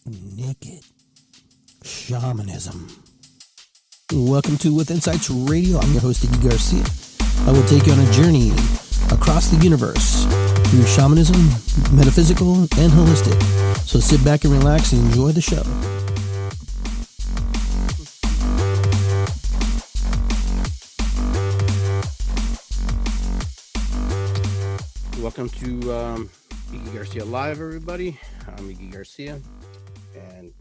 Naked Shamanism. Welcome to With Insights Radio. I'm your host, Iggy Garcia. I will take you on a journey across the universe through shamanism, metaphysical, and holistic. So sit back and relax and enjoy the show. Welcome to Iggy Garcia Live, everybody. I'm Iggy Garcia, and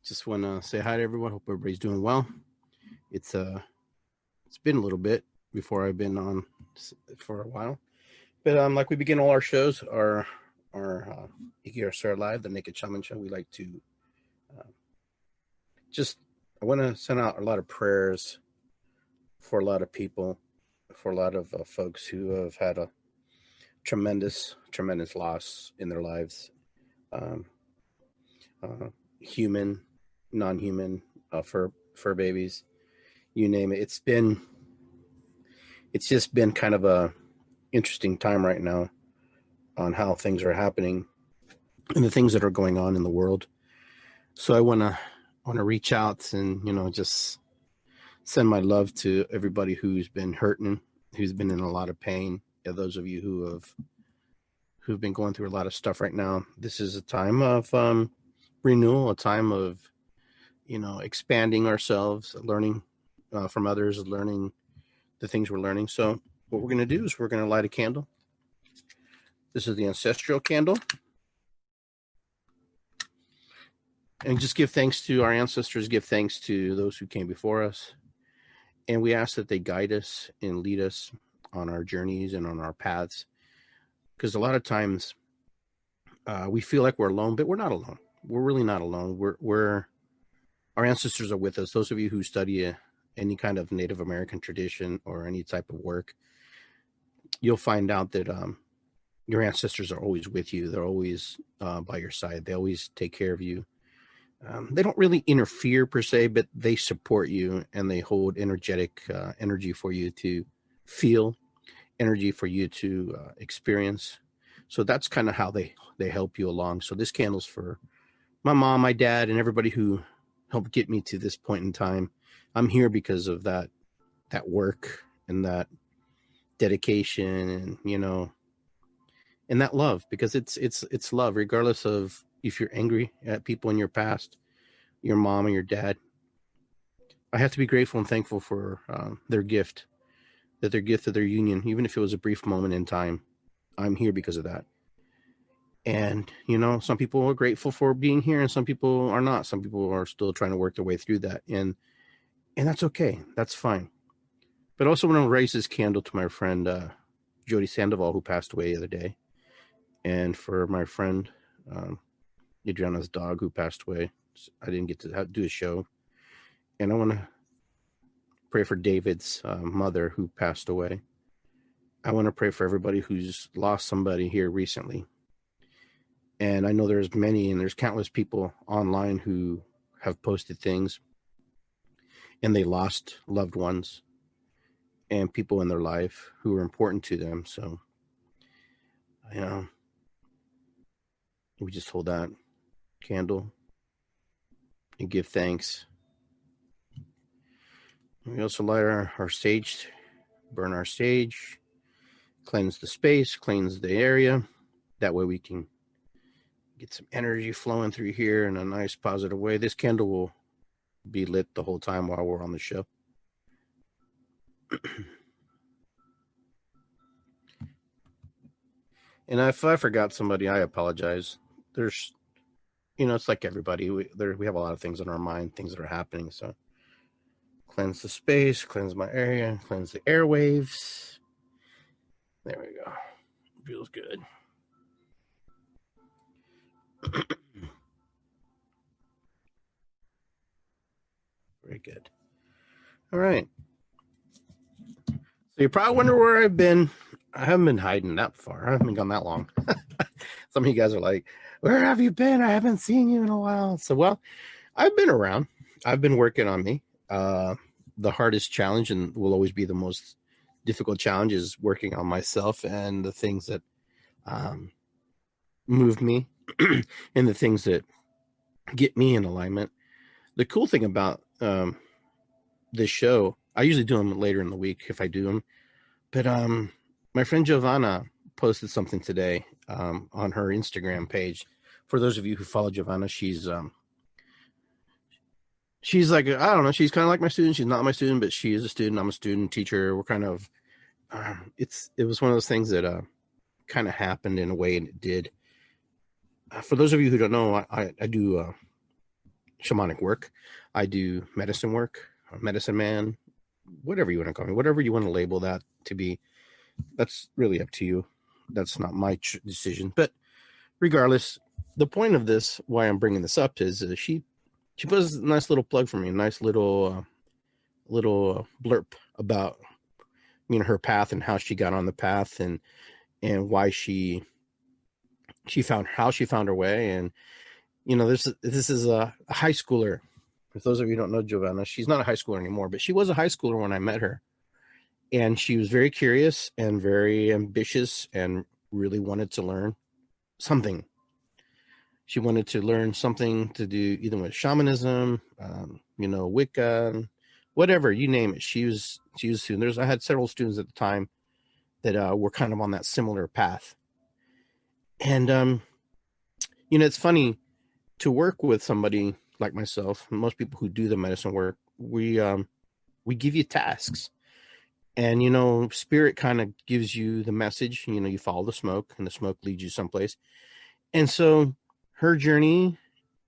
just want to say hi to everyone. Hope everybody's doing well. It's been a little bit before I've been on for a while, but like we begin all our shows, our Iggy Garcia Live, the Naked Shaman show, we like to I want to send out a lot of prayers for a lot of people, for a lot of folks who have had a tremendous loss in their lives, human, non-human, fur babies, you name it. It's just been kind of a interesting time right now on how things are happening and the things that are going on in the world. So I want to reach out and just send my love to everybody who's been hurting, who's been in a lot of pain. Those of you who've been going through a lot of stuff right now, this is a time of renewal, a time of expanding ourselves, learning from others, learning the things we're learning. So what we're going to do is we're going to light a candle. This is the ancestral candle, and just give thanks to our ancestors, give thanks to those who came before us, and we ask that they guide us and lead us on our journeys and on our paths, because a lot of times we feel like we're alone, but we're not alone. We're really not alone. Our ancestors are with us. Those of you who study any kind of Native American tradition or any type of work, you'll find out that your ancestors are always with you. They're always by your side. They always take care of you. They don't really interfere per se, but they support you, and they hold energetic energy for you to feel, energy for you to experience. So that's kind of how they help you along. So this candle's for my mom, my dad, and everybody who helped get me to this point in time. I'm here because of that work and that dedication, and that love, because it's love, regardless of if you're angry at people in your past, your mom or your dad. I have to be grateful and thankful for their gift of their union, even if it was a brief moment in time. I'm here because of that. And, some people are grateful for being here and some people are not. Some people are still trying to work their way through that. And that's okay. That's fine. But I also want to raise this candle to my friend, Jody Sandoval, who passed away the other day. And for my friend, Adriana's dog, who passed away. I didn't get to do a show. And I want to pray for David's mother, who passed away. I want to pray for everybody who's lost somebody here recently. And I know there's countless people online who have posted things, and they lost loved ones and people in their life who are important to them. So, we just hold that candle and give thanks. We also light our sage, burn our sage, cleanse the space, cleanse the area. That way we can get some energy flowing through here in a nice positive way. This candle will be lit the whole time while we're on the show. And if I forgot somebody, I apologize. There's, it's like everybody. We have a lot of things on our mind, things that are happening. So cleanse the space, cleanse my area, cleanse the airwaves. There we go. Feels good. Very good. All right. So you probably wonder where I've been. I haven't been hiding that far. I haven't been gone that long. Some of you guys are like, where have you been? I haven't seen you in a while. So, well, I've been around. I've been working on me. The hardest challenge, and will always be the most difficult challenge, is working on myself and the things that move me and the things that get me in alignment. The cool thing about this show, I usually do them later in the week if I do them, but my friend Giovanna posted something today on her Instagram page. For those of you who follow Giovanna, she's like, I don't know, she's kind of like my student. She's not my student, but she is a student. I'm a student, teacher. We're kind of it was one of those things that kind of happened in a way, and it did. For those of you who don't know, I do shamanic work. I do medicine work, medicine man, whatever you want to call me, whatever you want to label that to be. That's really up to you. That's not my decision. But regardless, the point of this, why I'm bringing this up, is she puts a nice little plug for me, a nice little blurb about her path and how she got on the path, and why she found her way. And this is a high schooler. For those of you who don't know Giovanna, she's not a high schooler anymore, but she was a high schooler when I met her. And she was very curious and very ambitious and really wanted to learn something. She wanted to learn something to do either with shamanism, Wicca, whatever, you name it. She was a student. I had several students at the time that were kind of on that similar path. And, it's funny to work with somebody like myself. Most people who do the medicine work, we give you tasks, and spirit kind of gives you the message. You follow the smoke, and the smoke leads you someplace. And so her journey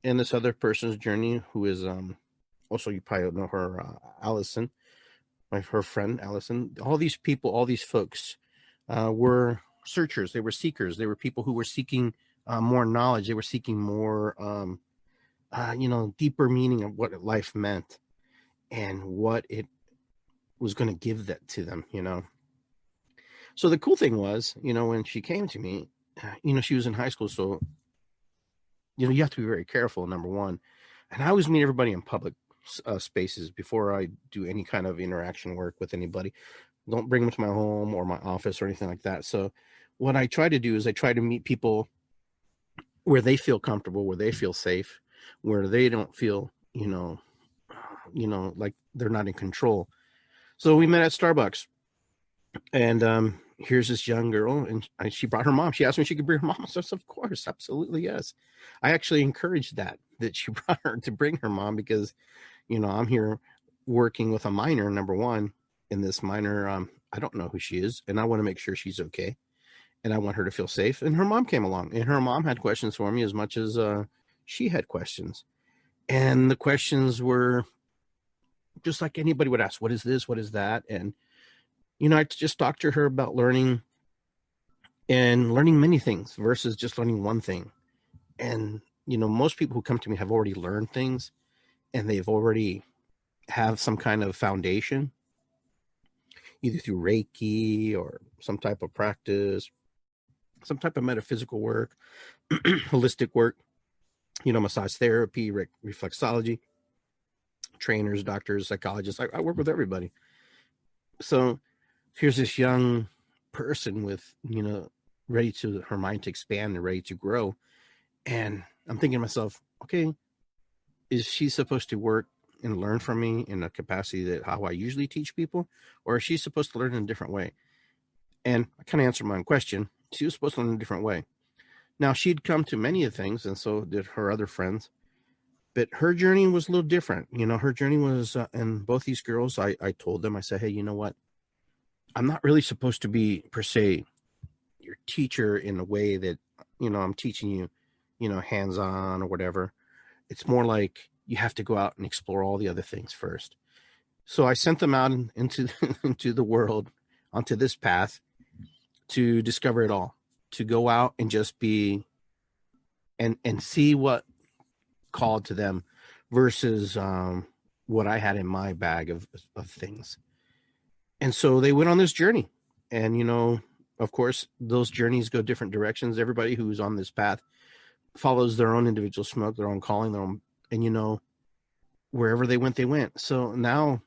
and this other person's journey, who is also, you probably know her, Allison, her friend Allison. All these people, all these folks were searchers. They were seekers. They were people who were seeking more knowledge. They were seeking more deeper meaning of what life meant and what it was going to give that to them. So the cool thing was, when she came to me, she was in high school, so you have to be very careful, number one. And I always meet everybody in public spaces before I do any kind of interaction work with anybody. Don't bring them to my home or my office or anything like that. So what I try to do is I try to meet people where they feel comfortable, where they feel safe, where they don't feel, like they're not in control. So we met at Starbucks, and here's this young girl, and she brought her mom. She asked me if she could bring her mom. So of course, absolutely, yes. I actually encouraged that she brought her to bring her mom, because, I'm here working with a minor, number one, and this minor, I don't know who she is, and I want to make sure she's okay, and I want her to feel safe. And her mom came along, and her mom had questions for me as much as she had questions. And the questions were just like anybody would ask, what is this? What is that? And, I just talked to her about learning many things versus just learning one thing. And, most people who come to me have already learned things, and they've already have some kind of foundation, either through Reiki or some type of practice, some type of metaphysical work, holistic work, massage therapy, reflexology, trainers, doctors, psychologists. I work with everybody. So here's this young person with, ready to, her mind to expand and ready to grow. And I'm thinking to myself, okay, is she supposed to work and learn from me in a capacity that how I usually teach people, or is she supposed to learn in a different way? And I kind of answered my own question. She was supposed to learn in a different way. Now, she'd come to many of things, and so did her other friends, but her journey was a little different. Her journey was, and both these girls, I told them, I said, hey, you know what? I'm not really supposed to be, per se, your teacher in a way that, I'm teaching you, hands-on or whatever. It's more like you have to go out and explore all the other things first. So I sent them out into into the world, onto this path, to discover it all, to go out and just be and see what called to them versus what I had in my bag of things. And so they went on this journey. And, of course, those journeys go different directions. Everybody who's on this path follows their own individual smoke, their own calling, their own, and, wherever they went, they went. So now,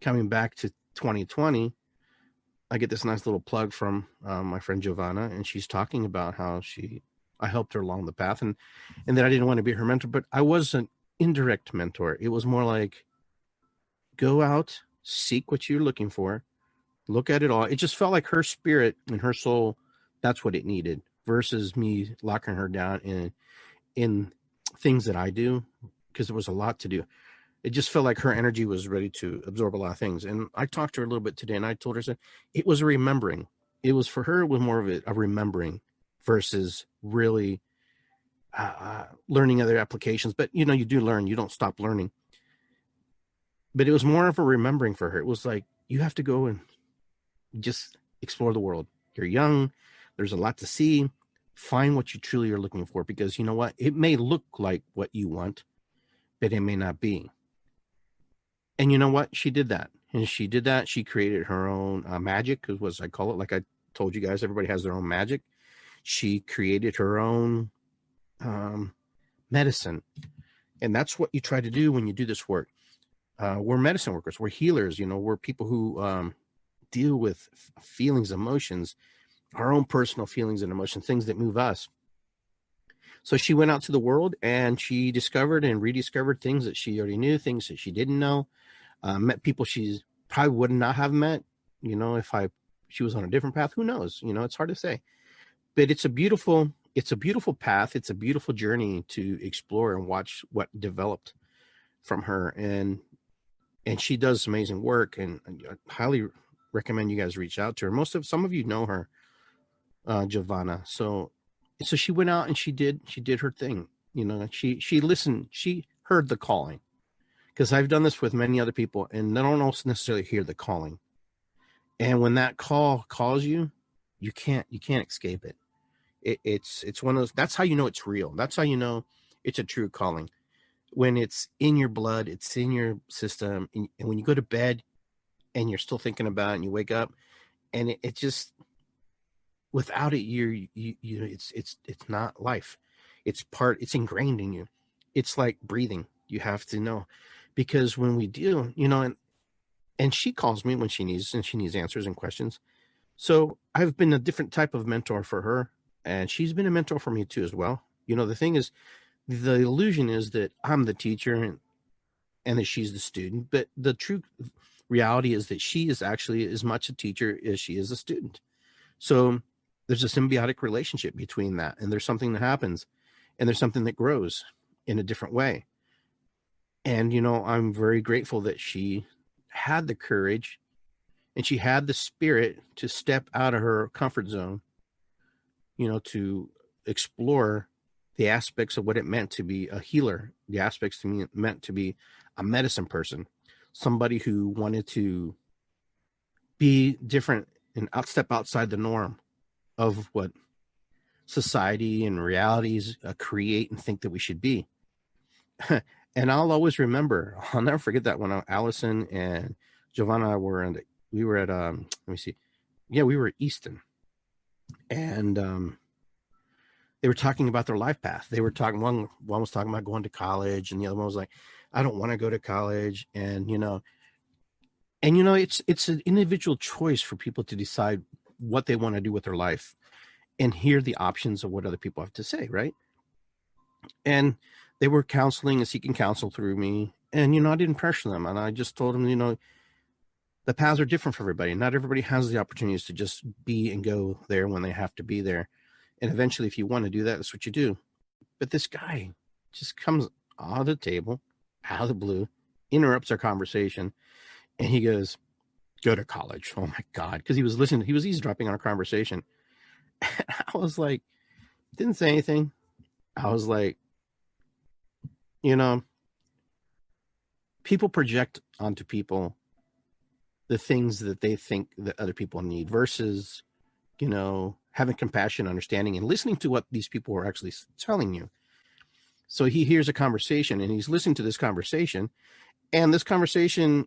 coming back to 2020, I get this nice little plug from my friend Giovanna, and she's talking about how she I helped her along the path, and that I didn't want to be her mentor, but I was an indirect mentor. It was more like, go out, seek what you're looking for, look at it all. It just felt like her spirit and her soul, that's what it needed, versus me locking her down in things that I do, because there was a lot to do. It just felt like her energy was ready to absorb a lot of things. And I talked to her a little bit today, and I told her, it was a remembering. It was, for her, it was more of a remembering versus really learning other applications. But, you do learn. You don't stop learning. But it was more of a remembering for her. It was like, you have to go and just explore the world. You're young. There's a lot to see. Find what you truly are looking for, because you know what? It may look like what you want, but it may not be. And you know what? She did that. And she did that. She created her own magic, is what I call it. Like I told you guys, everybody has their own magic. She created her own medicine. And that's what you try to do when you do this work. We're medicine workers. We're healers. We're people who deal with feelings, emotions, our own personal feelings and emotions, things that move us. So she went out to the world and she discovered and rediscovered things that she already knew, things that she didn't know. Met people she probably would not have met, if she was on a different path. Who knows? It's hard to say. But it's a beautiful path. It's a beautiful journey to explore and watch what developed from her. And she does amazing work, and I highly recommend you guys reach out to her. Some of you know her, Giovanna. So she went out and she did her thing. She listened, she heard the calling. Because I've done this with many other people, and they don't also necessarily hear the calling. And when that call calls you, you can't escape it. It's one of those. That's how you know it's real. That's how you know it's a true calling. When it's in your blood, it's in your system, and when you go to bed, and you're still thinking about it, and you wake up, and it just, without it, it's not life. It's ingrained in you. It's like breathing. You have to know. Because when we do, and she calls me when she needs answers and questions. So I've been a different type of mentor for her, and she's been a mentor for me too as well. The thing is, the illusion is that I'm the teacher and that she's the student, but the true reality is that she is actually as much a teacher as she is a student. So there's a symbiotic relationship between that, and there's something that happens, and there's something that grows in a different way. And, I'm very grateful that she had the courage and she had the spirit to step out of her comfort zone, to explore the aspects of what it meant to be a healer, the aspects to me it meant to be a medicine person, somebody who wanted to be different and step outside the norm of what society and realities create and think that we should be. And I'll always remember, I'll never forget that when Allison and Giovanna we were at, let me see. Yeah, we were at Easton. And they were talking about their life path. They were talking, one was talking about going to college, and the other one was like, I don't want to go to college. And, it's an individual choice for people to decide what they want to do with their life and hear the options of what other people have to say, right? And they were counseling and seeking counsel through me. And, I didn't pressure them. And I just told them, the paths are different for everybody. Not everybody has the opportunities to just be and go there when they have to be there. And eventually, if you want to do that, that's what you do. But this guy just comes out of the table, out of the blue, interrupts our conversation. And he goes, go to college. Oh, my God. Because he was listening. He was eavesdropping on our conversation. And I was like, didn't say anything. I was like, people project onto people the things that they think that other people need versus, having compassion, understanding, and listening to what these people are actually telling you. So he hears a conversation and he's listening to this conversation, and this conversation,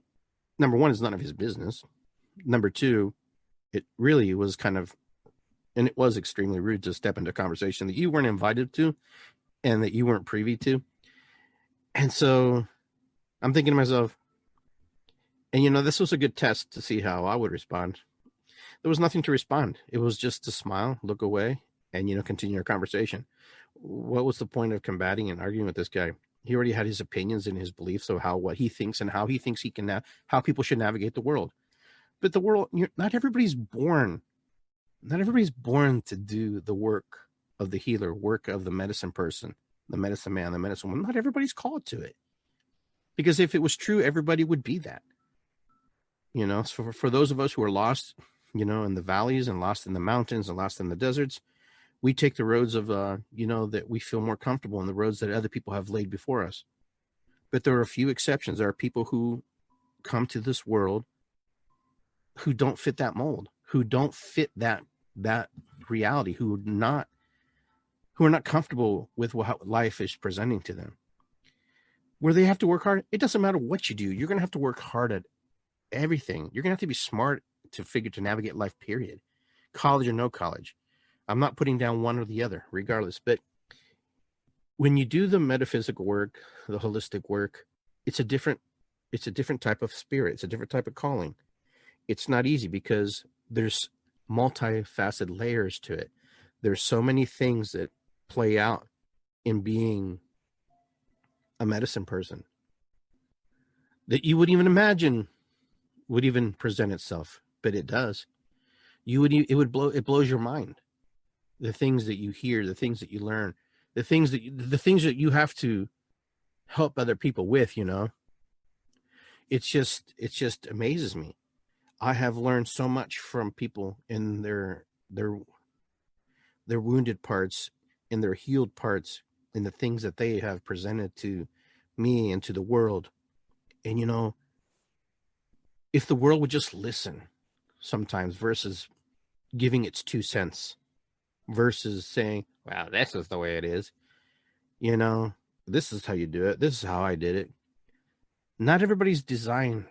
number one, is none of his business. Number two, it really was and it was extremely rude to step into a conversation that you weren't invited to and that you weren't privy to. And so I'm thinking to myself, and this was a good test to see how I would respond. There was nothing to respond. It was just to smile, look away, and, continue our conversation. What was the point of combating and arguing with this guy? He already had his opinions and his beliefs of what he thinks and how he thinks he can, how people should navigate the world. But the world, not everybody's born to do the work of the healer, work of the medicine person, the medicine man, the medicine woman. Not everybody's called to it. Because if it was true, everybody would be that. So for those of us who are lost, in the valleys and lost in the mountains and lost in the deserts, we take the roads of, that we feel more comfortable in, the roads that other people have laid before us. But there are a few exceptions. There are people who come to this world who don't fit that mold, who don't fit that reality, who are not comfortable with what life is presenting to them. Where they have to work hard. It doesn't matter what you do. You're going to have to work hard at everything. You're going to have to be smart to navigate life, period. College or no college. I'm not putting down one or the other, regardless. But when you do the metaphysical work, the holistic work, it's a different type of spirit. It's a different type of calling. It's not easy because there's multifaceted layers to it. There's so many things that play out in being a medicine person that you wouldn't even imagine would even present itself, but it does. It blows your mind. The things that you hear, the things that you learn, the things that you have to help other people with, it just amazes me. I have learned so much from people in their wounded parts, in their healed parts, in the things that they have presented to me and to the world. And, if the world would just listen sometimes versus giving its 2 cents, versus saying, well, this is the way it is. This is how you do it. This is how I did it. Not everybody's designed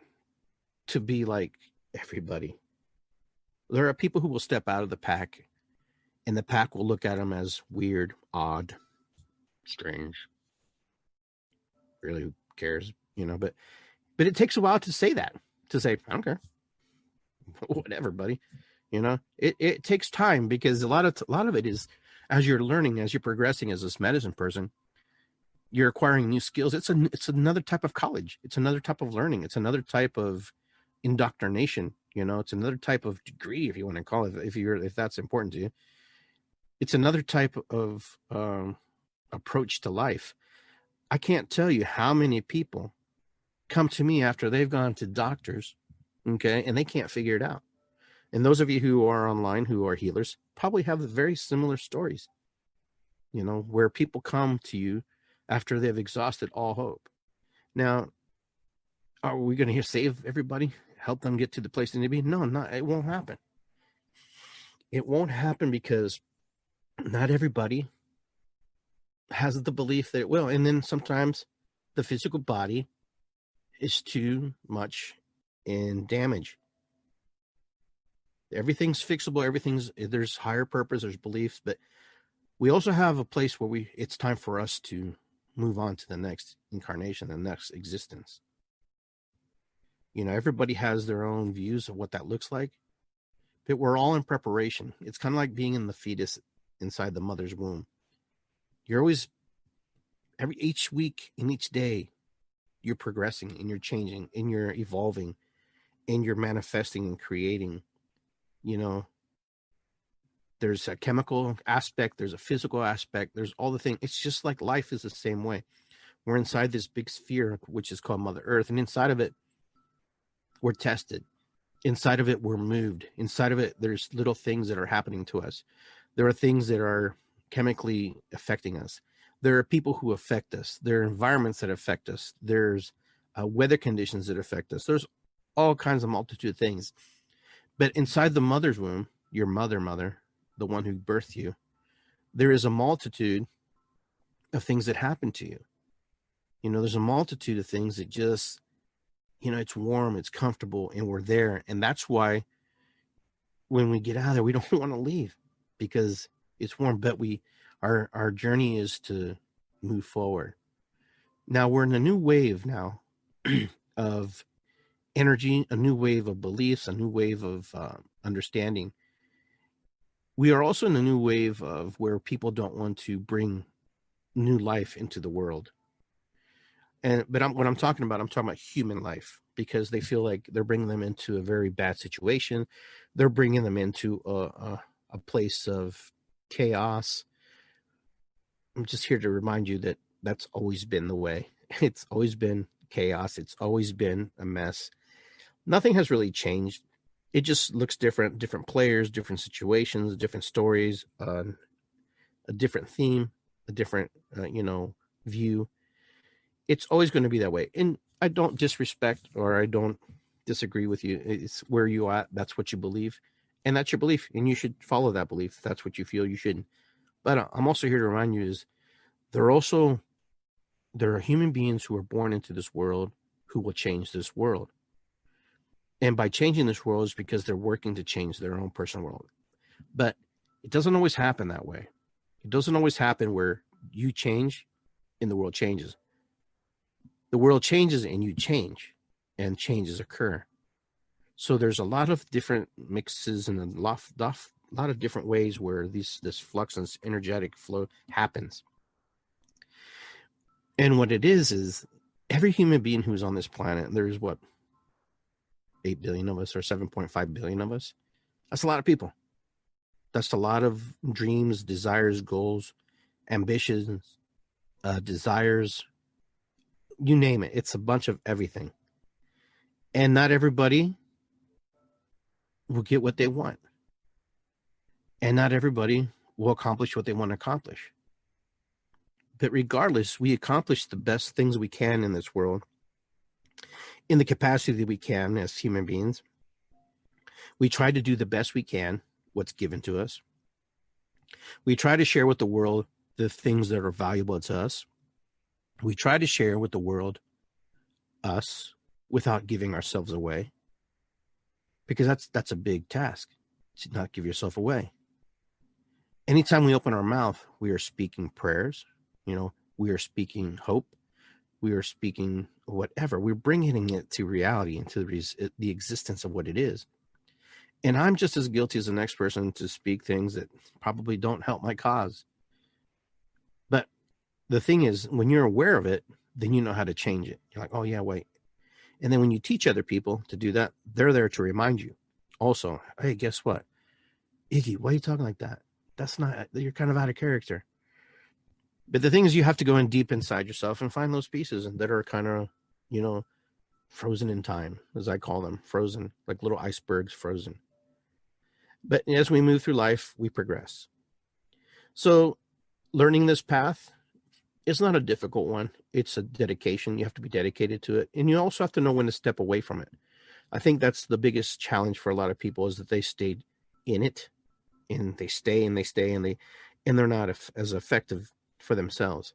to be like everybody. There are people who will step out of the pack, and the pack will look at them as weird, odd, strange. Really, who cares? But it takes a while to say that. To say, I don't care. Whatever, buddy. It takes time, because a lot of it is, as you're learning, as you're progressing as this medicine person, you're acquiring new skills. It's another type of college. It's another type of learning. It's another type of indoctrination. It's another type of degree, if you want to call it, if that's important to you. It's another type of approach to life. I can't tell you how many people come to me after they've gone to doctors, okay, and they can't figure it out. And those of you who are online, who are healers, probably have very similar stories, where people come to you after they've exhausted all hope. Now, are we going to save everybody, help them get to the place they need to be? No, it won't happen. It won't happen because not everybody has the belief that it will. And then sometimes the physical body is too much in damage. Everything's fixable. There's higher purpose, there's beliefs, but we also have a place where it's time for us to move on to the next incarnation, the next existence. Everybody has their own views of what that looks like, but we're all in preparation. It's kind of like being in the fetus inside the mother's womb. You're always, each week and each day, you're progressing and you're changing and you're evolving and you're manifesting and creating. There's a chemical aspect, there's a physical aspect, there's all the things. It's just like life is the same way. We're inside this big sphere, which is called Mother Earth, and inside of it, we're tested. Inside of it, we're moved. Inside of it, there's little things that are happening to us. There are things that are chemically affecting us. There are people who affect us. There are environments that affect us. There's weather conditions that affect us. There's all kinds of multitude of things. But inside the mother's womb, your mother, the one who birthed you, there is a multitude of things that happen to you. There's a multitude of things that just, it's warm, it's comfortable, and we're there. And that's why when we get out of there, we don't want to leave, because it's warm, but our journey is to move forward. Now we're in a new wave now of energy, a new wave of beliefs, a new wave of understanding. We are also in a new wave of where people don't want to bring new life into the world. What I'm talking about, I'm talking about human life, because they feel like they're bringing them into a very bad situation. They're bringing them into a place of chaos. I'm just here to remind you that that's always been the way. It's always been chaos. It's always been a mess. Nothing has really changed. It just looks different, different players, different situations, different stories, a different theme, a different, view. It's always going to be that way. And I don't disrespect or I don't disagree with you. It's where you are. That's what you believe. And that's your belief. And you should follow that belief. If that's what you feel, you shouldn't. But I'm also here to remind you is there are human beings who are born into this world who will change this world. And by changing this world is because they're working to change their own personal world. But it doesn't always happen that way. It doesn't always happen where you change and the world changes. The world changes and you change, and changes occur. So there's a lot of different mixes and a lot of different ways where this flux and this energetic flow happens. And what it is every human being who's on this planet, there's what, 8 billion of us or 7.5 billion of us. That's a lot of people. That's a lot of dreams, desires, goals, ambitions, desires, you name it. It's a bunch of everything. And not everybody will get what they want. And not everybody will accomplish what they want to accomplish. But regardless, we accomplish the best things we can in this world in the capacity that we can as human beings. We try to do the best we can, what's given to us. We try to share with the world the things that are valuable to us. We try to share with the world us without giving ourselves away, because that's a big task, to not give yourself away. Anytime we open our mouth, we are speaking prayers, we are speaking hope, we are speaking whatever. We're bringing it to reality, into the existence of what it is. And I'm just as guilty as the next person to speak things that probably don't help my cause. But the thing is, when you're aware of it, then you know how to change it. You're like, oh yeah, wait. And then when you teach other people to do that, they're there to remind you also, hey, guess what? Iggy, why are you talking like that? You're kind of out of character. But the thing is, you have to go in deep inside yourself and find those pieces that are kind of, frozen in time, as I call them, frozen, like little icebergs frozen. But as we move through life, we progress. So learning this path, it's not a difficult one. It's a dedication. You have to be dedicated to it. And you also have to know when to step away from it. I think that's the biggest challenge for a lot of people, is that they stayed in it, and they stay and they stay and they're not as effective for themselves.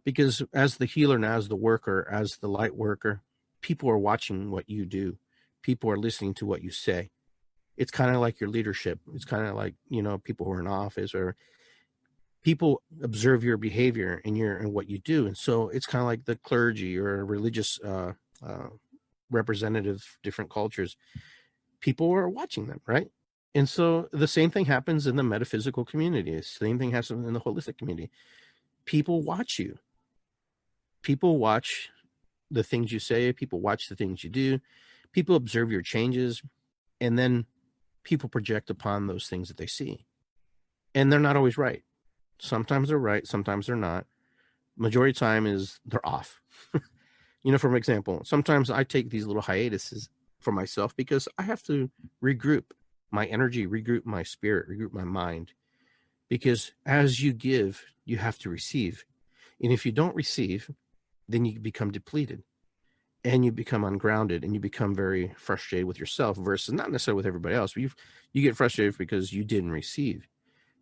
Because as the healer and as the worker, as the light worker, people are watching what you do. People are listening to what you say. It's kind of like your leadership. It's kind of like, people who are in office, or people observe your behavior and what you do. And so it's kind of like the clergy or religious representative, different cultures. People are watching them, right? And so the same thing happens in the metaphysical community. The same thing happens in the holistic community. People watch you. People watch the things you say. People watch the things you do. People observe your changes. And then people project upon those things that they see. And they're not always right. Sometimes they're right. Sometimes they're not. Majority of the time is they're off. For example, sometimes I take these little hiatuses for myself because I have to regroup my energy, regroup my spirit, regroup my mind. Because as you give, you have to receive. And if you don't receive, then you become depleted and you become ungrounded and you become very frustrated with yourself, versus not necessarily with everybody else. But you get frustrated because you didn't receive,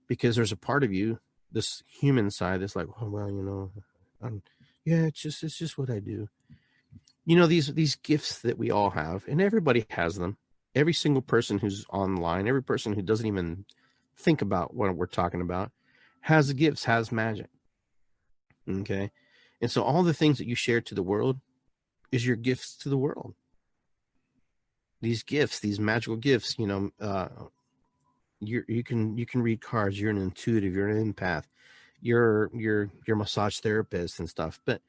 because there's a part of you, this human side, that's like, oh, well, it's just what I do. These gifts that we all have, and everybody has them. Every single person who's online, every person who doesn't even think about what we're talking about, has gifts, has magic. Okay. And so all the things that you share to the world is your gifts to the world. These gifts, these magical gifts, You can read cards. You're an intuitive. You're an empath. You're a massage therapist and stuff. But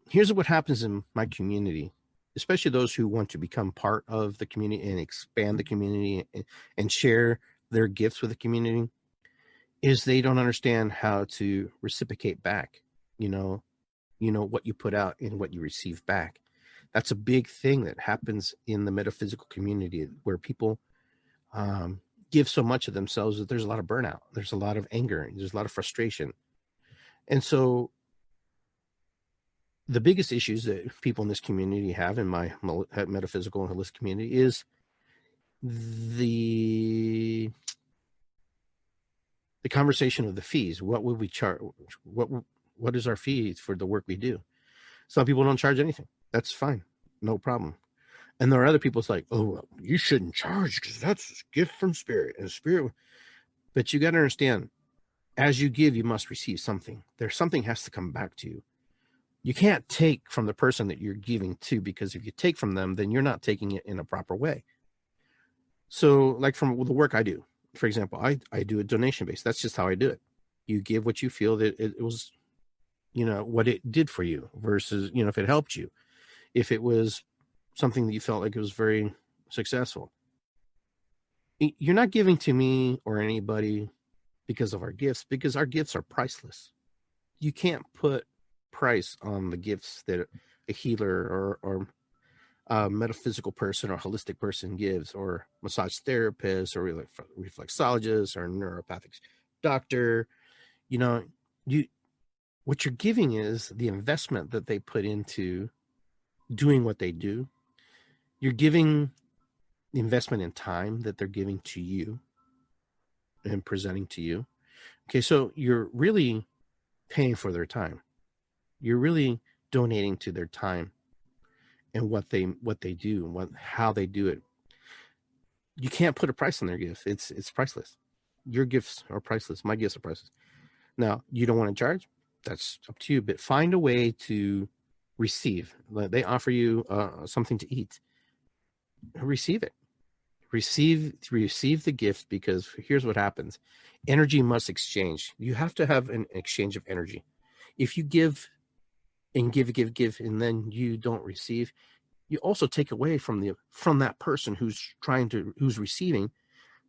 here's what happens in my community, especially those who want to become part of the community and expand the community and share their gifts with the community, is they don't understand how to reciprocate back. You know, what you put out and what you receive back. That's a big thing that happens in the metaphysical community, where people give so much of themselves that there's a lot of burnout, there's a lot of anger, there's a lot of frustration. And so the biggest issues that people in this community have, in my metaphysical and holistic community, is the conversation of the fees. What would we charge? What is our fees for the work we do? Some people don't charge anything. That's fine, no problem. And there are other people, it's like, oh, you shouldn't charge because that's a gift from spirit, and spirit. But you got to understand, as you give, you must receive something. There's something has to come back to you. You can't take from the person that you're giving to, because if you take from them, then you're not taking it in a proper way. So like from the work I do, for example, I do a donation based. That's just how I do it. You give what you feel that it was, what it did for you, versus, if it helped you, if it was something that you felt like it was very successful. You're not giving to me or anybody because of our gifts, because our gifts are priceless. You can't put price on the gifts that a healer or a metaphysical person or holistic person gives, or massage therapist or reflexologist or neuropathic doctor. What you're giving is the investment that they put into doing what they do. You're giving the investment in time that they're giving to you and presenting to you. Okay, so you're really paying for their time. You're really donating to their time and what they do and how they do it. You can't put a price on their gift. It's priceless. Your gifts are priceless. My gifts are priceless. Now, you don't want to charge? That's up to you, but find a way to receive. They offer you something to eat. Receive it. Receive the gift, because here's what happens. Energy must exchange. You have to have an exchange of energy. If you give and give, and then you don't receive, you also take away from that person who's receiving,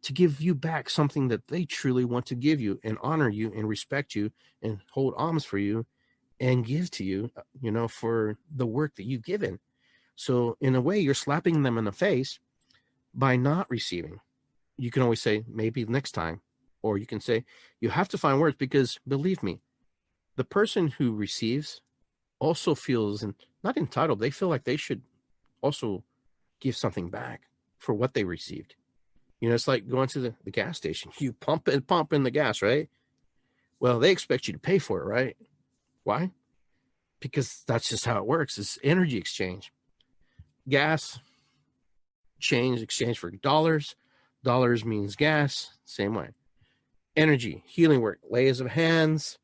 to give you back something that they truly want to give you, and honor you and respect you and hold alms for you and give to you, for the work that you've given. So in a way, you're slapping them in the face by not receiving. You can always say, maybe next time, or you can say, you have to find words, because believe me, the person who receives also feels not entitled. They feel like they should also give something back for what they received. It's like going to the gas station. You pump in the gas, right? Well, they expect you to pay for it, right? Why? Because that's just how it works. It's energy exchange. Gas, exchange for dollars. Dollars means gas, same way. Energy, healing work, layers of hands,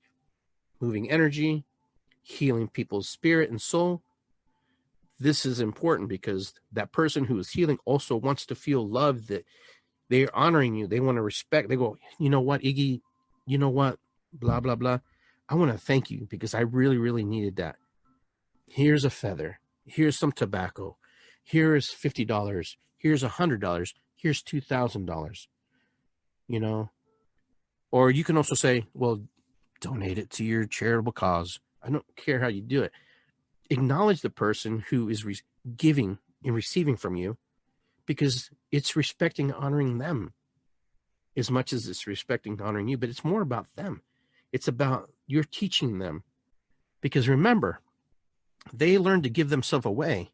moving energy, healing people's spirit and soul. This is important, because that person who is healing also wants to feel loved, that they're honoring you. They want to respect. They go, you know what, Iggy, you know what, blah, blah, blah. I want to thank you, because I really, really needed that. Here's a feather. Here's some tobacco. Here's $50. Here's $100. Here's $2,000. Or you can also say, well, donate it to your charitable cause. I don't care how you do it. Acknowledge the person who is giving and receiving from you, because it's respecting, honoring them as much as it's respecting, honoring you. But it's more about them. It's about you're teaching them, because remember, they learn to give themselves away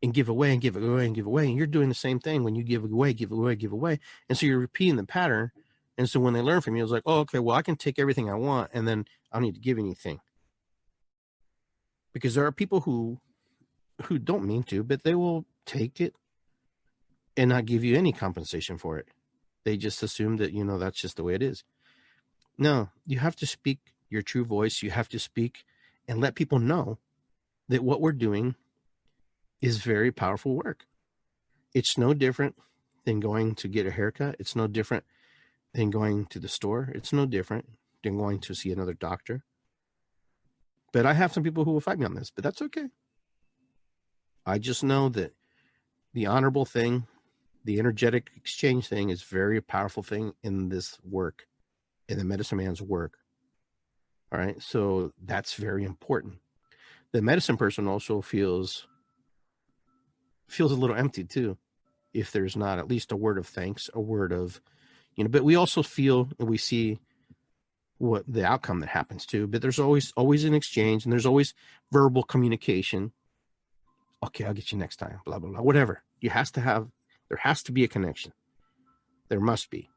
and give away and give away and give away. And you're doing the same thing when you give away, give away, give away. And so you're repeating the pattern. And so when they learn from you, it's like, oh, okay, well, I can take everything I want, and then I don't need to give anything. Because there are people who don't mean to, but they will take it and not give you any compensation for it. They just assume that, that's just the way it is. No, you have to speak your true voice. You have to speak and let people know that what we're doing is very powerful work. It's no different than going to get a haircut. It's no different than going to the store. It's no different than going to see another doctor. But I have some people who will fight me on this, but that's okay. I just know that the honorable thing, the energetic exchange thing is very powerful thing in this work, in the medicine man's work. All right. So that's very important. The medicine person also feels a little empty too, if there's not at least a word of thanks, a word of, but we also feel and we see what the outcome that happens too. But there's always an exchange, and there's always verbal communication. Okay, I'll get you next time, blah, blah, blah, whatever. There has to be a connection. There must be.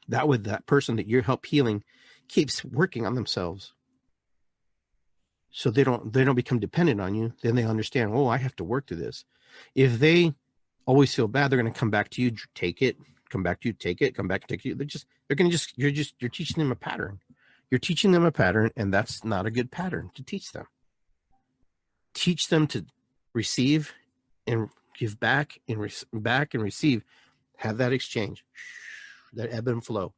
That way that person that you help healing keeps working on themselves. So they don't become dependent on you. Then they understand, oh, I have to work through this. If they always feel bad, they're going to come back to you, take it, come back to you, take it, come back, take you. You're teaching them a pattern. You're teaching them a pattern, and that's not a good pattern to teach them. Teach them to receive and give back and receive. Have that exchange, that ebb and flow.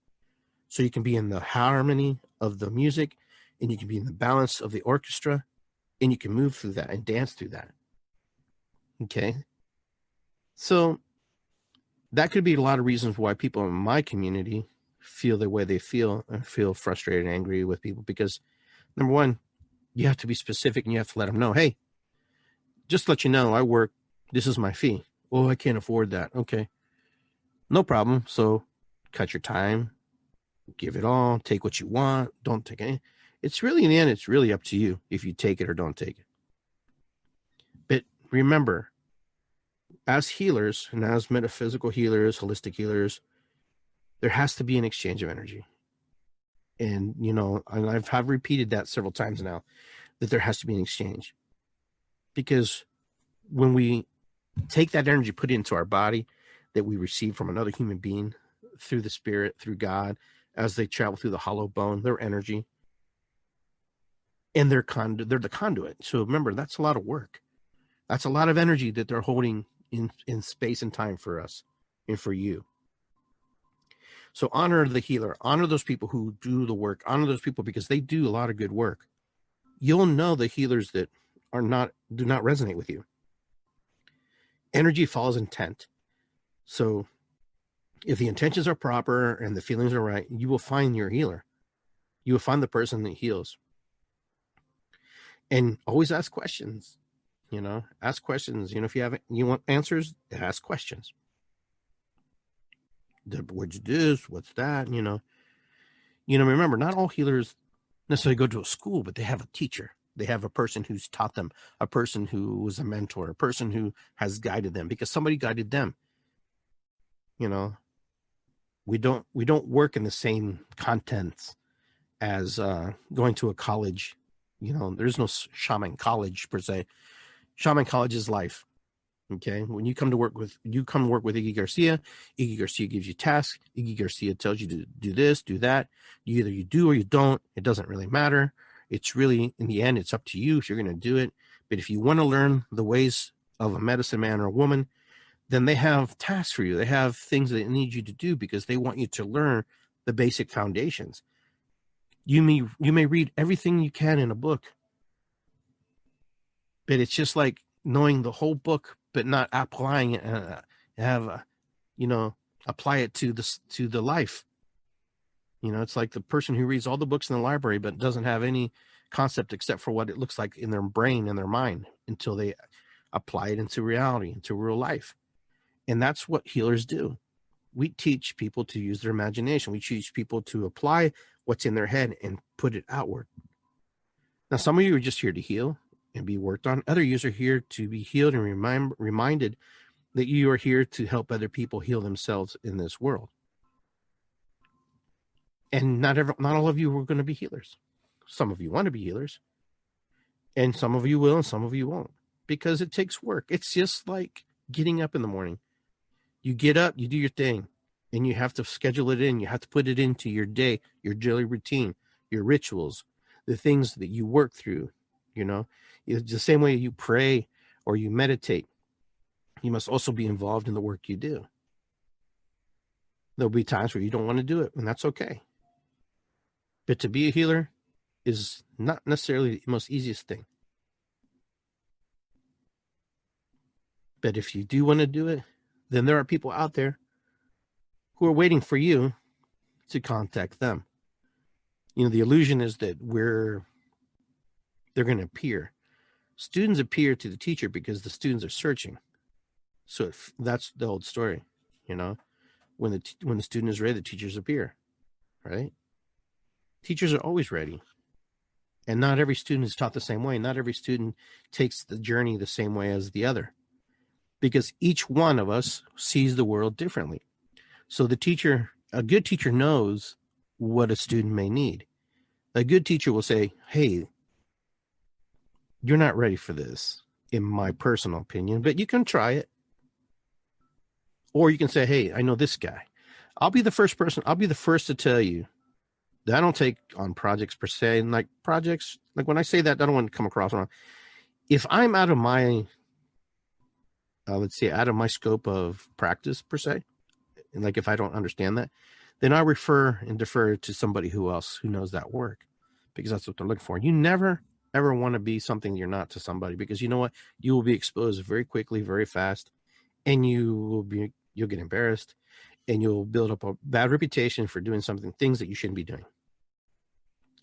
So you can be in the harmony of the music, and you can be in the balance of the orchestra, and you can move through that and dance through that. Okay? So that could be a lot of reasons why people in my community feel the way they feel and feel frustrated and angry with people, because number one, you have to be specific and you have to let them know, hey, just to let you know, I work, this is my fee. Oh, I can't afford that. Okay. No problem. So cut your time, give it all, take what you want, don't take any. It's really, in the end, it's really up to you if you take it or don't take it. But remember, as healers and as metaphysical healers, holistic healers, there has to be an exchange of energy. And, and I've repeated that several times now, that there has to be an exchange. Because when we take that energy, put it into our body that we receive from another human being through the spirit, through God, as they travel through the hollow bone, their energy, and they're the conduit. So remember, that's a lot of work. That's a lot of energy that they're holding in space and time for us and for you. So honor the healer, honor those people who do the work, honor those people because they do a lot of good work. You'll know the healers that do not resonate with you. Energy follows intent. So if the intentions are proper and the feelings are right, you will find your healer. You will find the person that heals. And always ask questions. Ask questions. If you want answers, ask questions. What'd you do this? What's that? Remember, not all healers necessarily go to a school, but they have a teacher. They have a person who's taught them, a person who was a mentor, a person who has guided them because somebody guided them. We don't work in the same contents as going to a college. There's no shaman college per se. Shaman college is life. Okay. When you come to work with Iggy Garcia gives you tasks. Iggy Garcia tells you to do this, do that. Either you do or you don't. It doesn't really matter. It's really, in the end, it's up to you if you're going to do it. But if you want to learn the ways of a medicine man or a woman, then they have tasks for you. They have things that they need you to do because they want you to learn the basic foundations. You may read everything you can in a book, but it's just like knowing the whole book, but not applying it apply it to the life. It's like the person who reads all the books in the library, but doesn't have any concept except for what it looks like in their brain and their mind until they apply it into reality, into real life. And that's what healers do. We teach people to use their imagination. We teach people to apply what's in their head and put it outward. Now, some of you are just here to heal and be worked on. Other you are here to be healed and reminded that you are here to help other people heal themselves in this world. And not all of you are going to be healers. Some of you want to be healers. And some of you will and some of you won't. Because it takes work. It's just like getting up in the morning. You get up, you do your thing. And you have to schedule it in. You have to put it into your day, your daily routine, your rituals, the things that you work through. It's the same way you pray or you meditate. You must also be involved in the work you do. There'll be times where you don't want to do it, and that's okay. But to be a healer is not necessarily the most easiest thing. But if you do want to do it, then there are people out there who are waiting for you to contact them. You know, the illusion is that they're going to appear. Students appear to the teacher because the students are searching. So that's the old story, you know. When the student is ready, the teachers appear, right? Teachers are always ready. And not every student is taught the same way. Not every student takes the journey the same way as the other, because each one of us sees the world differently. So a good teacher knows what a student may need. A good teacher will say, hey, you're not ready for this, in my personal opinion, but you can try it. Or you can say, hey, I know this guy. I'll be the first to tell you that I don't take on projects per se. And like projects, like when I say that, I don't want to come across wrong. If I'm out of my, out of my scope of practice per se, and like if I don't understand that, then I refer and defer to somebody who knows that work, because that's what they're looking for. You never, ever want to be something you're not to somebody, because you know what? You will be exposed very quickly, very fast, and you'll get embarrassed, and you'll build up a bad reputation for doing things that you shouldn't be doing.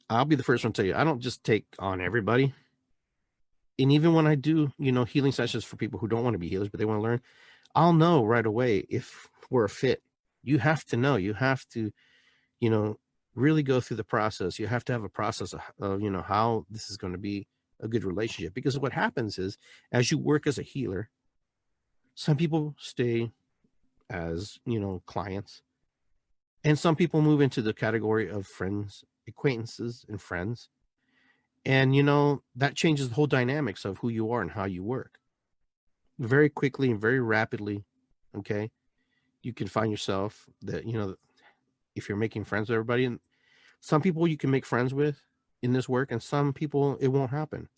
I'll be the first one to tell you, I don't just take on everybody. And even when I do, healing sessions for people who don't want to be healers, but they want to learn, I'll know right away if we're a fit. You have to know. You have to, really go through the process. You have to have a process of how this is going to be a good relationship. Because what happens is, as you work as a healer, some people stay as, clients, and some people move into the category of friends, acquaintances, and friends. And, that changes the whole dynamics of who you are and how you work. Very quickly and very rapidly, okay? You can find yourself that, if you're making friends with everybody, and some people you can make friends with in this work, and some people it won't happen.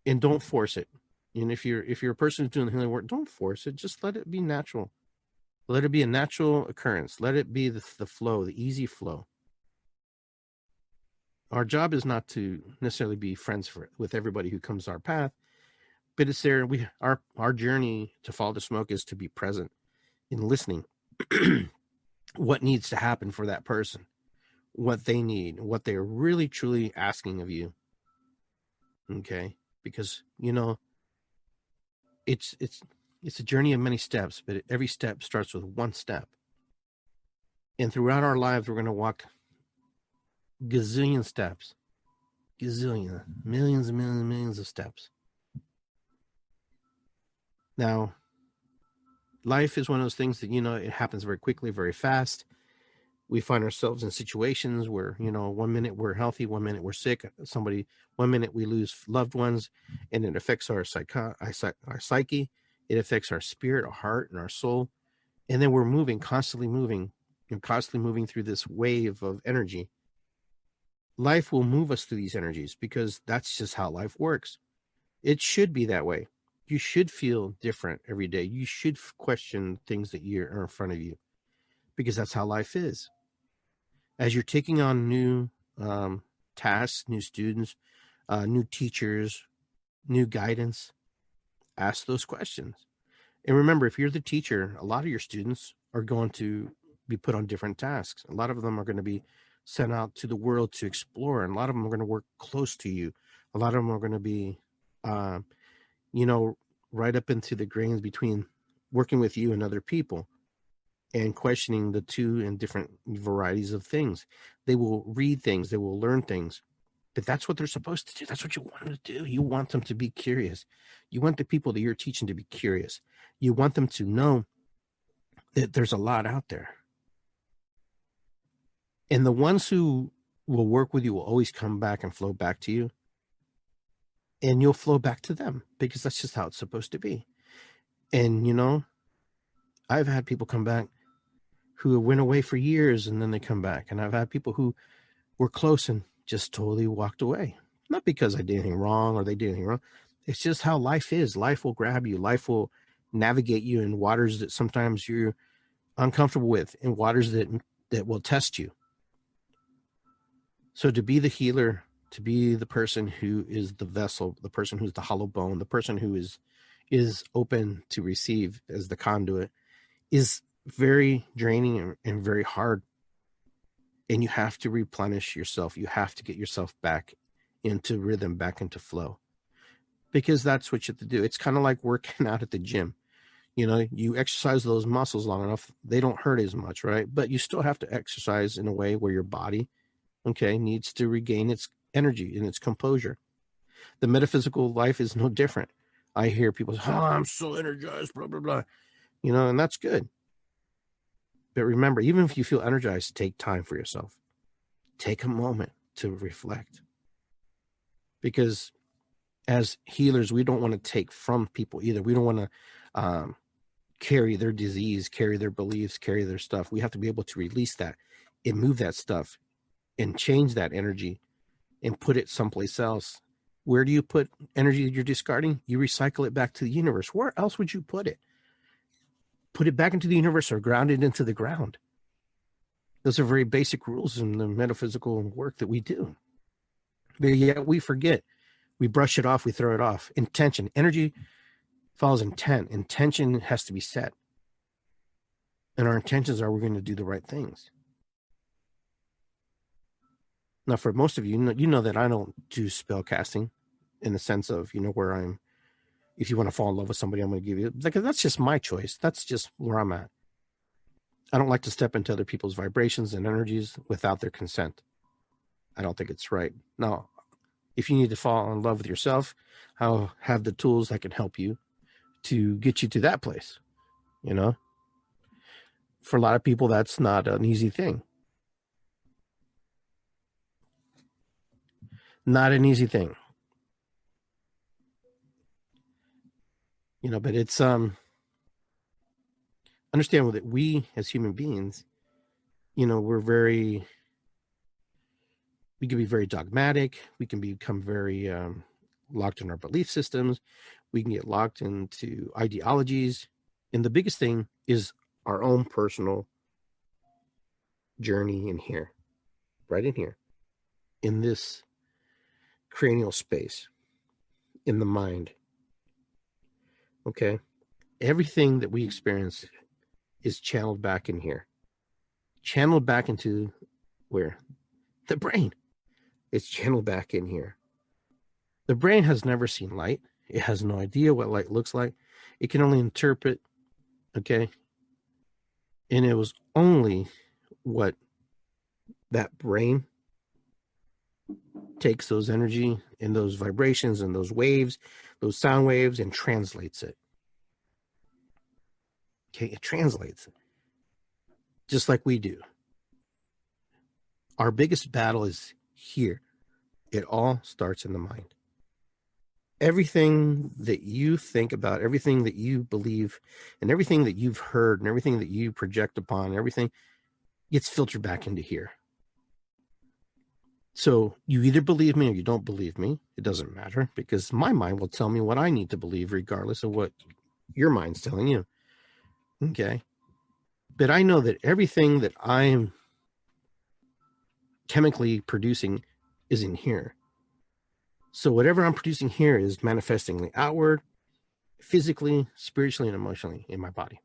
And don't force it. And if you're a person who's doing the healing work, don't force it. Just let it be natural. Let it be a natural occurrence. Let it be the flow, the easy flow. Our job is not to necessarily be friends with everybody who comes our path, but it's there. Our journey to follow the smoke is to be present in listening. What needs to happen for that person, what they need, what they're really truly asking of you. Okay, because it's a journey of many steps, but every step starts with one step. And throughout our lives, we're going to walk gazillion steps, millions and millions of steps. Now, life is one of those things that, it happens very quickly, very fast. We find ourselves in situations where, 1 minute we're healthy, 1 minute we're sick. 1 minute we lose loved ones, and it affects our psyche. It affects our spirit, our heart, and our soul. And then we're constantly moving through this wave of energy. Life will move us through these energies, because that's just how life works. It should be that way. You should feel different every day. You should question things that are in front of you, because that's how life is. As you're taking on new tasks, new students, new teachers, new guidance, ask those questions. And remember, if you're the teacher, a lot of your students are going to be put on different tasks. A lot of them are going to be sent out to the world to explore, and a lot of them are going to work close to you. A lot of them are going to be, right up into the grains between working with you and other people, and questioning the two and different varieties of things. They will read things, they will learn things, but that's what they're supposed to do. That's what you want them to do. You want them to be curious. You want the people that you're teaching to be curious. You want them to know that there's a lot out there. And the ones who will work with you will always come back and flow back to you. And you'll flow back to them, because that's just how it's supposed to be. And, I've had people come back who went away for years, and then they come back. And I've had people who were close and just totally walked away. Not because I did anything wrong or they did anything wrong. It's just how life is. Life will grab you. Life will navigate you in waters that sometimes you uncomfortable with, and waters that will test you. So to be the healer, to be the person who is the vessel, the person who's the hollow bone, the person who is open to receive as the conduit, is very draining and very hard. And you have to replenish yourself. You have to get yourself back into rhythm, back into flow, because that's what you have to do. It's kind of like working out at the gym. You know, you exercise those muscles long enough, they don't hurt as much, right? But you still have to exercise in a way where your body, okay, needs to regain its energy and its composure. The metaphysical life is no different. I hear people say, oh, I'm so energized, blah, blah, blah. You know, and that's good. But remember, even if you feel energized, take time for yourself. Take a moment to reflect. Because as healers, we don't want to take from people either. We don't want to carry their disease, carry their beliefs, carry their stuff. We have to be able to release that and move that stuff and change that energy and put it someplace else. Where do you put energy that you're discarding? You recycle it back to the universe. Where else would you put it? Put it back into the universe or ground it into the ground. Those are very basic rules in the metaphysical work that we do. But yet we forget. We brush it off. We throw it off. Intention. Energy follows intent. Intention has to be set. And our intentions are we're going to do the right things. Now, for most of you, you know that I don't do spell casting in the sense of, you know, where I'm, if you want to fall in love with somebody, I'm going to give you, like, that's just my choice. That's just where I'm at. I don't like to step into other people's vibrations and energies without their consent. I don't think it's right. Now, if you need to fall in love with yourself, I'll have the tools that can help you to get you to that place. You know, for a lot of people, that's not an easy thing. Not an easy thing. You know, but it's understand that we as human beings, you know, we can be very dogmatic. We can become very locked in our belief systems. We can get locked into ideologies. And the biggest thing is our own personal journey in here, right in here, in this cranial space, in the mind. Okay? Everything that we experience is channeled back in here. Channeled back into where? The brain. It's channeled back in here. The brain has never seen light. It has no idea what light looks like. It can only interpret, okay? And it was only what that brain takes those energy and those vibrations and those waves, those sound waves, and translates it. Okay, it translates it. Just like we do. Our biggest battle is here. It all starts in the mind. Everything that you think about, everything that you believe, and everything that you've heard, and everything that you project upon, everything gets filtered back into here. So you either believe me or you don't believe me. It doesn't matter, because my mind will tell me what I need to believe regardless of what your mind's telling you. Okay? But I know that everything that I'm chemically producing is in here. So whatever I'm producing here is manifesting outward, physically, spiritually, and emotionally in my body.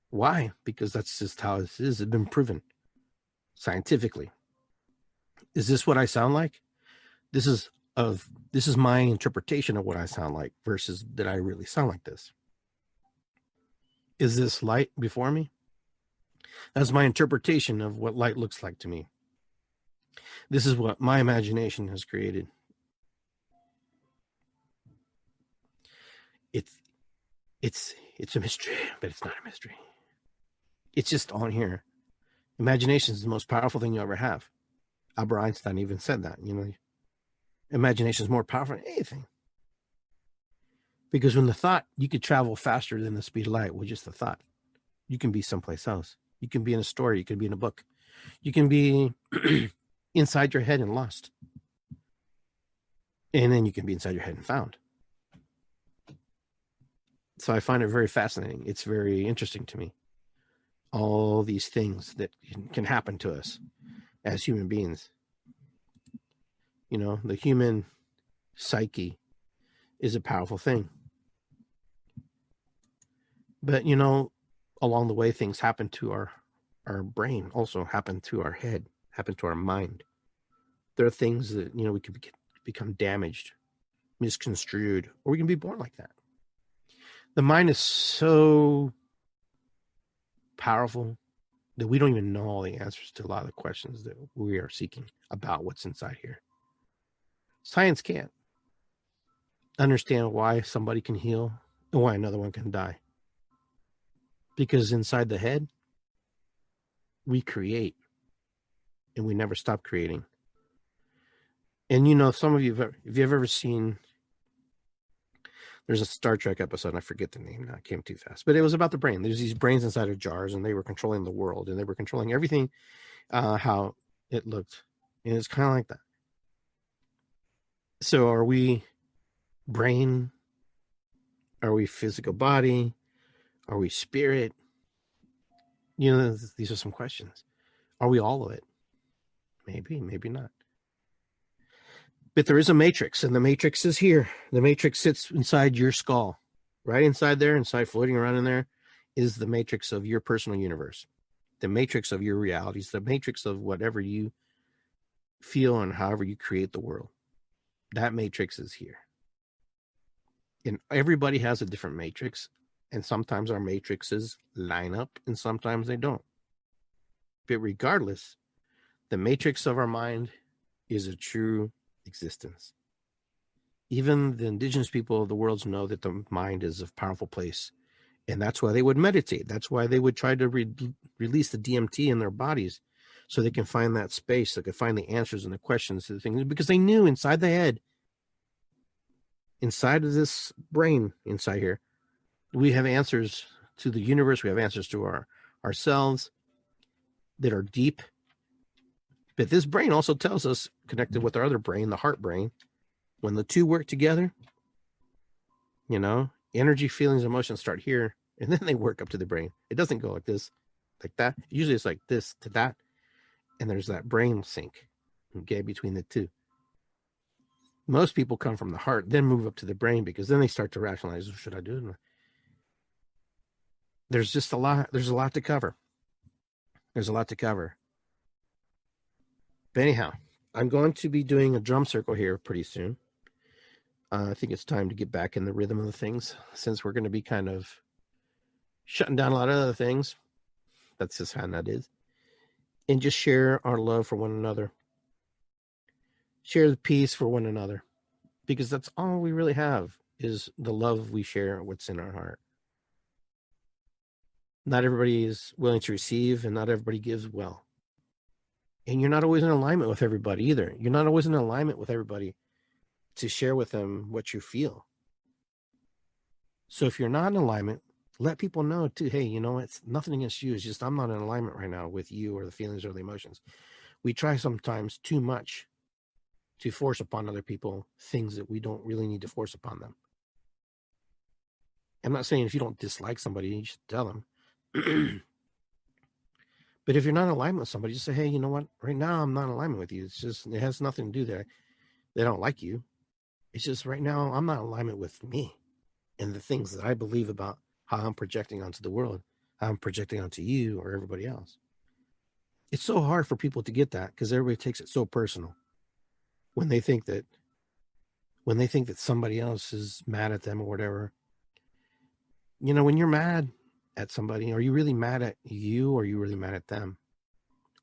Why? Because that's just how it is. It's been proven scientifically. Is this what I sound like? This is my interpretation of what I sound like versus did I really sound like this? Is this light before me? That's my interpretation of what light looks like to me. This is what my imagination has created. It's a mystery, but it's not a mystery. It's just on here. Imagination is the most powerful thing you ever have. Albert Einstein even said that, you know, imagination is more powerful than anything. Because when the thought, you could travel faster than the speed of light with just the thought. You can be someplace else. You can be in a story. You can be in a book. You can be inside your head and lost. And then you can be inside your head and found. So I find it very fascinating. It's very interesting to me. all these things that can happen to us as human beings. The human psyche is a powerful thing. But, along the way, things happen to our brain, also happen to our head, happen to our mind. There are things that, we can become damaged, misconstrued, or we can be born like that. The mind is so powerful that we don't even know all the answers to a lot of the questions that we are seeking about what's inside here. Science can't understand why somebody can heal and why another one can die. Because inside the head, we create and we never stop creating. And some of you, if you've ever seen, there's a Star Trek episode, I forget the name now, it came too fast, but it was about the brain. There's these brains inside of jars, and they were controlling the world, and they were controlling everything, how it looked. And it's kind of like that. So are we brain? Are we physical body? Are we spirit? These are some questions. Are we all of it? Maybe, maybe not. But there is a matrix, and the matrix is here. The matrix sits inside your skull. Right inside there, floating around in there, is the matrix of your personal universe. The matrix of your realities, the matrix of whatever you feel and however you create the world. That matrix is here. And everybody has a different matrix, and sometimes our matrices line up and sometimes they don't. But regardless, the matrix of our mind is a true existence. Even the indigenous people of the world know that the mind is a powerful place, and that's why they would meditate. That's why they would try to release the DMT in their bodies, so they can find that space, they can find the answers and the questions to the things, because they knew inside the head, inside of this brain, inside here, we have answers to the universe. We have answers to ourselves that are deep. But this brain also tells us, connected with our other brain, the heart brain, when the two work together, energy, feelings, emotions start here, and then they work up to the brain. It doesn't go like this, like that. Usually it's like this to that, and there's that brain sync, between the two. Most people come from the heart, then move up to the brain, because then they start to rationalize, what should I do? There's just a lot to cover. There's a lot to cover. But anyhow, I'm going to be doing a drum circle here pretty soon. I think it's time to get back in the rhythm of the things, since we're going to be kind of shutting down a lot of other things. That's just how that is. And just share our love for one another. Share the peace for one another. Because that's all we really have, is the love we share, what's in our heart. Not everybody is willing to receive, and not everybody gives well. And you're not always in alignment with everybody either. You're not always in alignment with everybody to share with them what you feel. So if you're not in alignment, let people know too, hey, it's nothing against you. It's just I'm not in alignment right now with you or the feelings or the emotions. We try sometimes too much to force upon other people things that we don't really need to force upon them. I'm not saying if you don't dislike somebody, you should tell them. But if you're not in alignment with somebody, just say, hey, you know what? Right now, I'm not in alignment with you. It's just, it has nothing to do that they don't like you. It's just right now, I'm not in alignment with me and the things that I believe about how I'm projecting onto the world, how I'm projecting onto you or everybody else. It's so hard for people to get that, because everybody takes it so personal when they think that somebody else is mad at them or whatever. When you're mad at somebody, are you really mad at you, or are you really mad at them,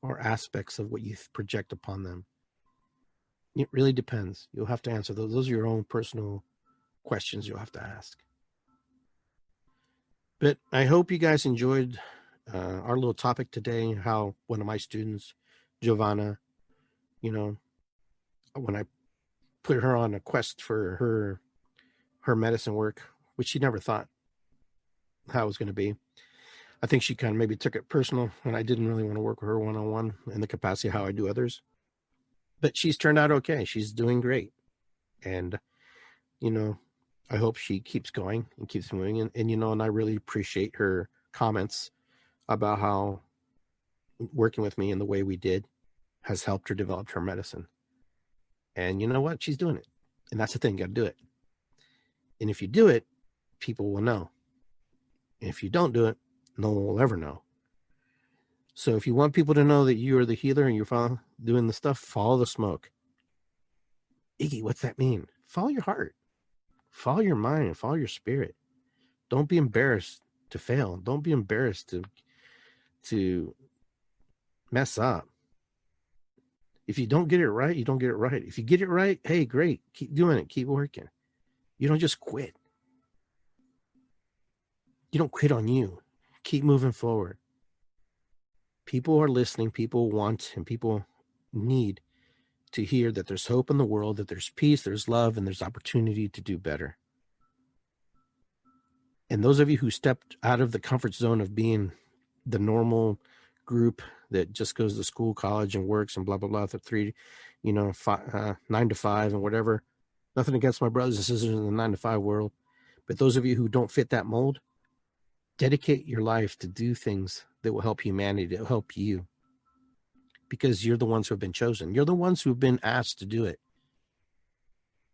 or aspects of what you project upon them? It really depends. You'll have to answer those. Those are your own personal questions you'll have to ask. But I hope you guys enjoyed our little topic today, how one of my students, Giovanna, when I put her on a quest for her medicine work, which she never thought how it was going to be. I think she kind of maybe took it personal, and I didn't really want to work with her one-on-one in the capacity of how I do others. But she's turned out okay. She's doing great. And, I hope she keeps going and keeps moving. And I really appreciate her comments about how working with me in the way we did has helped her develop her medicine. And you know what? She's doing it. And that's the thing, you got to do it. And if you do it, people will know. If you don't do it, no one will ever know. So if you want people to know that you are the healer and you're doing the stuff, follow the smoke. Iggy, what's that mean? Follow your heart. Follow your mind. Follow your spirit. Don't be embarrassed to fail. Don't be embarrassed to mess up. If you don't get it right, you don't get it right. If you get it right, hey, great. Keep doing it. Keep working. You don't just quit. You don't quit on you. Keep moving forward. People are listening. People want and people need to hear that there's hope in the world, that there's peace, there's love, and there's opportunity to do better. And those of you who stepped out of the comfort zone of being the normal group that just goes to school, college, and works and blah, blah, blah, for 9 to 5 and whatever. Nothing against my brothers and sisters in the 9 to 5 world. But those of you who don't fit that mold, dedicate your life to do things that will help humanity, that will help you. Because you're the ones who have been chosen. You're the ones who have been asked to do it.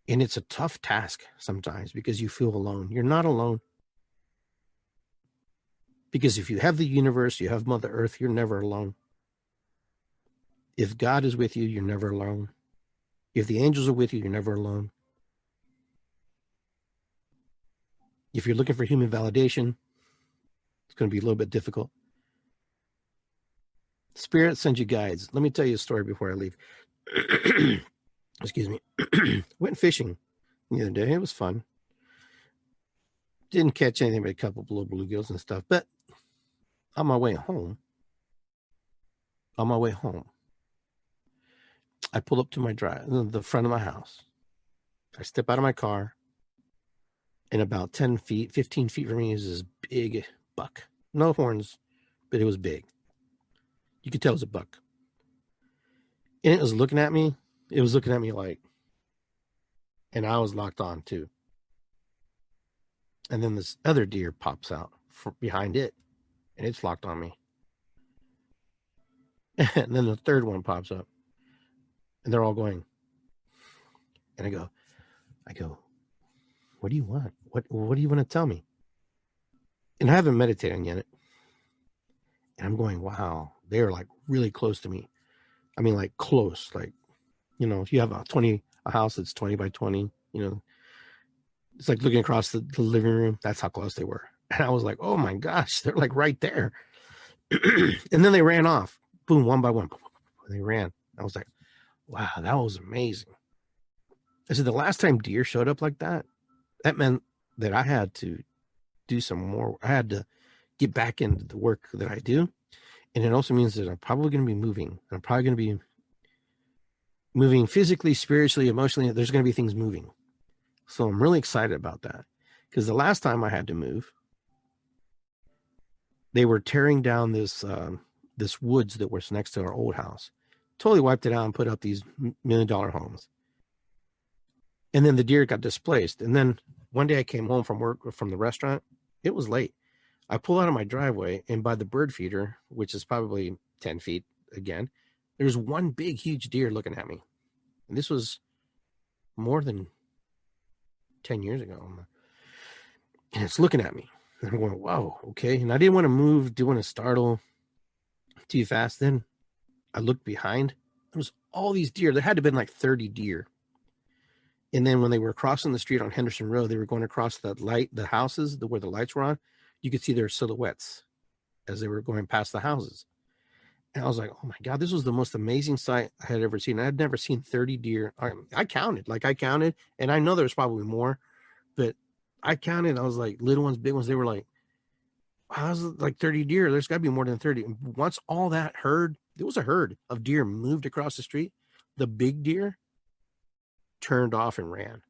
And it's a tough task sometimes because you feel alone. You're not alone. Because if you have the universe, you have Mother Earth, you're never alone. If God is with you, you're never alone. If the angels are with you, you're never alone. If you're looking for human validation, it's going to be a little bit difficult. Spirit sends you guides. Let me tell you a story before I leave. Excuse me. Went fishing the other day. It was fun. Didn't catch anything but a couple of little bluegills and stuff. But on my way home, I pull up to my drive, the front of my house. I step out of my car, and about 10 feet, 15 feet from me is this big buck. No horns, but it was big. You could tell it was a buck. And it was looking at me. It was looking at me like, and I was locked on too. And then this other deer pops out from behind it, and it's locked on me. And then the third one pops up, and they're all going. And I go, what do you want? What do you want to tell me? And I haven't meditated on yet. And I'm going, wow, they are like really close to me. I mean, like close, like, you know, if you have a house that's 20 by 20, you know, it's like looking across the living room. That's how close they were. And I was like, oh my gosh, they're like right there. And then they ran off. Boom, one by one. They ran. I was like, wow, that was amazing. I said, the last time deer showed up like that, that meant that I had to do some more. I had to get back into the work that I do. And it also means that I'm probably going to be moving. I'm probably going to be moving physically, spiritually, emotionally. There's going to be things moving. So I'm really excited about that. Because the last time I had to move, they were tearing down this woods that was next to our old house. Totally wiped it out and put up these $1 million homes. And then the deer got displaced. And then one day I came home from work, from the restaurant. It was late. I pull out of my driveway, and by the bird feeder, which is probably 10 feet again, there's one big, huge deer looking at me. And this was more than 10 years ago. And it's looking at me. And I'm going, whoa, okay. And I didn't want to move, didn't want to startle too fast. Then I looked behind. There was all these deer. There had to have been like 30 deer. And then when they were crossing the street on Henderson Road, they were going across the houses where the lights were on. You could see their silhouettes as they were going past the houses. And I was like, oh my God, this was the most amazing sight I had ever seen. I had never seen 30 deer. I counted, and I know there's probably more, but I counted. I was like, little ones, big ones. They were like, wow, this is like 30 deer. There's got to be more than 30. And once all that herd, there was a herd of deer moved across the street. The big deer turned off and ran.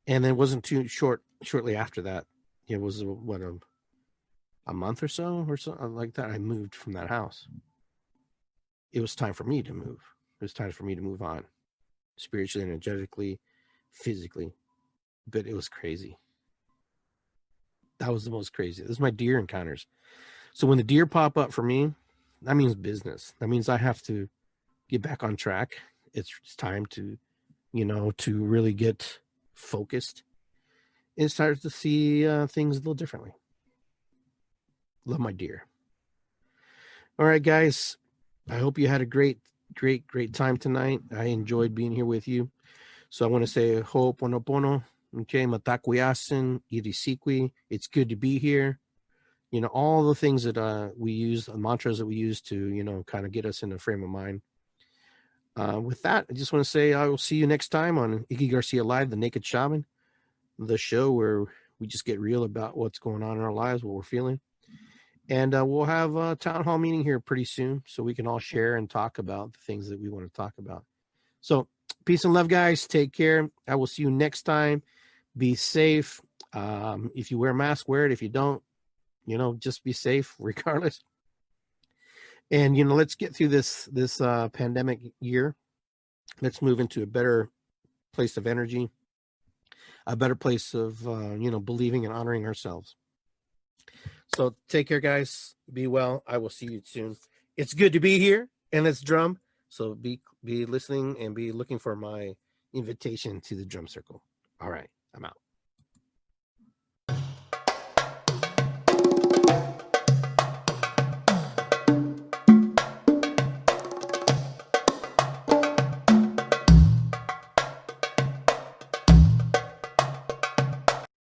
And then it wasn't shortly after that. It was a month or so like that. I moved from that house. It was time for me to move. It was time for me to move on, spiritually, energetically, physically. But it was crazy. That was the most crazy. This is my deer encounters. So when the deer pop up for me, that means business. That means I have to get back on track. It's time to, to really get focused and start to see things a little differently. Love my deer. All right, guys. I hope you had a great time tonight. I enjoyed being here with you. So I want to say ho'oponopono, okay, matakuyasin, irisikwi. It's good to be here. All the things that we use, the mantras that we use to, kind of get us in a frame of mind. With that, I just want to say I will see you next time on Iggy Garcia Live, the Naked Shaman, the show where we just get real about what's going on in our lives, what we're feeling. And we'll have a town hall meeting here pretty soon so we can all share and talk about the things that we want to talk about. So peace and love, guys. Take care. I will see you next time. Be safe. If you wear a mask, wear it. If you don't, just be safe regardless. And, let's get through this pandemic year. Let's move into a better place of energy, a better place of, believing and honoring ourselves. So take care, guys. Be well. I will see you soon. It's good to be here, and let's drum. So be listening and be looking for my invitation to the drum circle. All right.